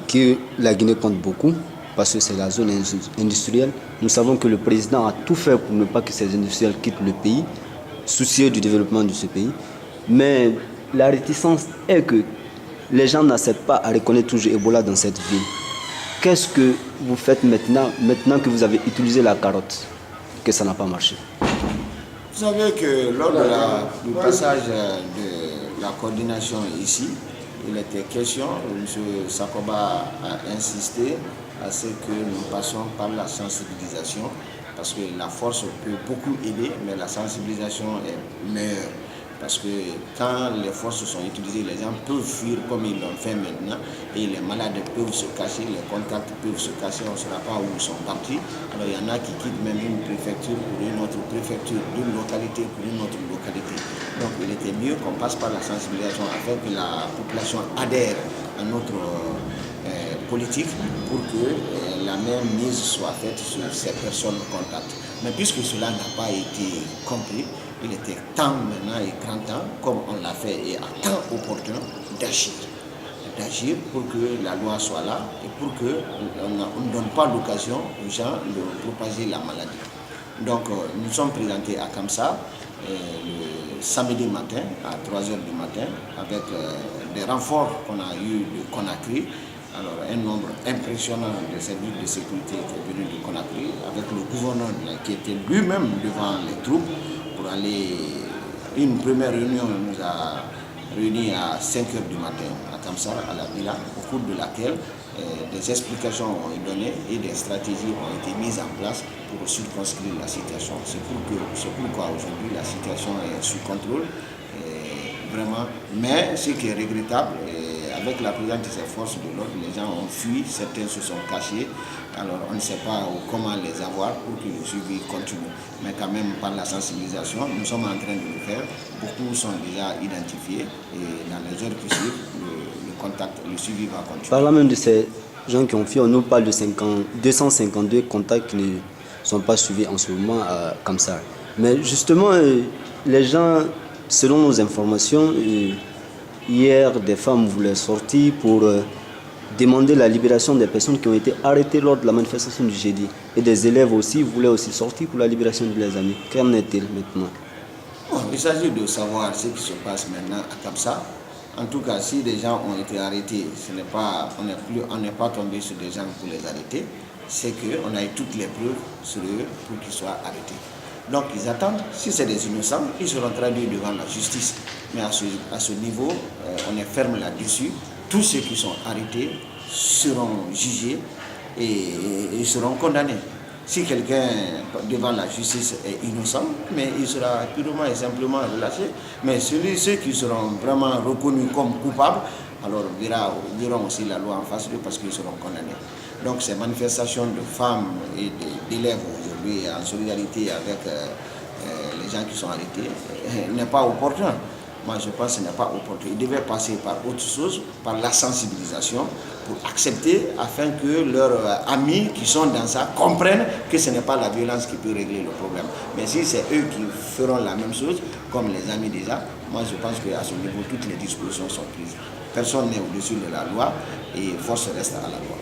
que la Guinée compte beaucoup, parce que c'est la zone industrielle. Nous savons que le président a tout fait pour ne pas que ces industriels quittent le pays, soucieux du développement de ce pays. Mais la réticence est que les gens n'acceptent pas à reconnaître toujours Ebola dans cette ville. Qu'est-ce que vous faites maintenant que vous avez utilisé la carotte, que ça n'a pas marché? Vous savez que lors du passage de la coordination ici, il était question, M. Sakoba a insisté à ce que nous passions par la sensibilisation, parce que la force peut beaucoup aider, mais la sensibilisation est meilleure. Parce que quand les forces sont utilisées, les gens peuvent fuir comme ils l'ont fait maintenant, et les malades peuvent se cacher, les contacts peuvent se cacher, on ne saura pas où ils sont partis. Alors il y en a qui quittent même une préfecture pour une autre préfecture, d'une localité pour une autre localité. Donc il était mieux qu'on passe par la sensibilisation afin que la population adhère à notre politique pour que la même mise soit faite sur ces personnes contacts. Mais puisque cela n'a pas été compris, il était temps maintenant et grand temps, comme on l'a fait et à temps opportun, d'agir pour que la loi soit là et pour qu'on ne donne pas l'occasion aux gens de propager la maladie. Donc nous sommes présentés à Kamsa le samedi matin à 3h du matin avec des renforts qu'on a eu de Conakry. Alors un nombre impressionnant de services de sécurité qui est venu de Conakry avec le gouverneur qui était lui-même devant les troupes pour aller. Une première réunion nous a réunis à 5h du matin à Kamsar, à la villa, au cours de laquelle des explications ont été données et des stratégies ont été mises en place pour circonscrire la situation. C'est pourquoi aujourd'hui la situation est sous contrôle, vraiment. Mais ce qui est regrettable, avec la présence de ces forces de l'ordre, les gens ont fui, certains se sont cachés. Alors on ne sait pas comment les avoir pour que le suivi continue. Mais quand même par la sensibilisation, nous sommes en train de le faire. Beaucoup sont déjà identifiés et dans les heures qui suivent, le contact, le suivi va continuer. Parlant même de ces gens qui ont fui, on nous parle de 252 contacts qui ne sont pas suivis en ce moment comme ça. Mais justement, les gens, selon nos informations, hier, des femmes voulaient sortir pour demander la libération des personnes qui ont été arrêtées lors de la manifestation du jeudi. Et des élèves aussi voulaient aussi sortir pour la libération de leurs amis. Qu'en est-il maintenant? Bon, il s'agit de savoir ce qui se passe maintenant à Kamsa. En tout cas, si des gens ont été arrêtés, on n'est pas tombé sur des gens pour les arrêter. C'est qu'on a eu toutes les preuves sur eux pour qu'ils soient arrêtés. Donc ils attendent, si c'est des innocents, ils seront traduits devant la justice. Mais à ce niveau, on est ferme là-dessus. Tous ceux qui sont arrêtés seront jugés et ils seront condamnés. Si quelqu'un devant la justice est innocent, mais il sera purement et simplement relâché. Mais ceux qui seront vraiment reconnus comme coupables, alors verront aussi la loi en face d'eux parce qu'ils seront condamnés. Donc ces manifestations de femmes et d'élèves aujourd'hui en solidarité avec les gens qui sont arrêtés n'est pas opportun. Moi je pense que ce n'est pas opportun. Ils devaient passer par autre chose, par la sensibilisation, pour accepter afin que leurs amis qui sont dans ça comprennent que ce n'est pas la violence qui peut régler le problème. Mais si c'est eux qui feront la même chose, comme les amis déjà, moi je pense qu'à ce niveau, toutes les dispositions sont prises. Personne n'est au-dessus de la loi et force reste à la loi.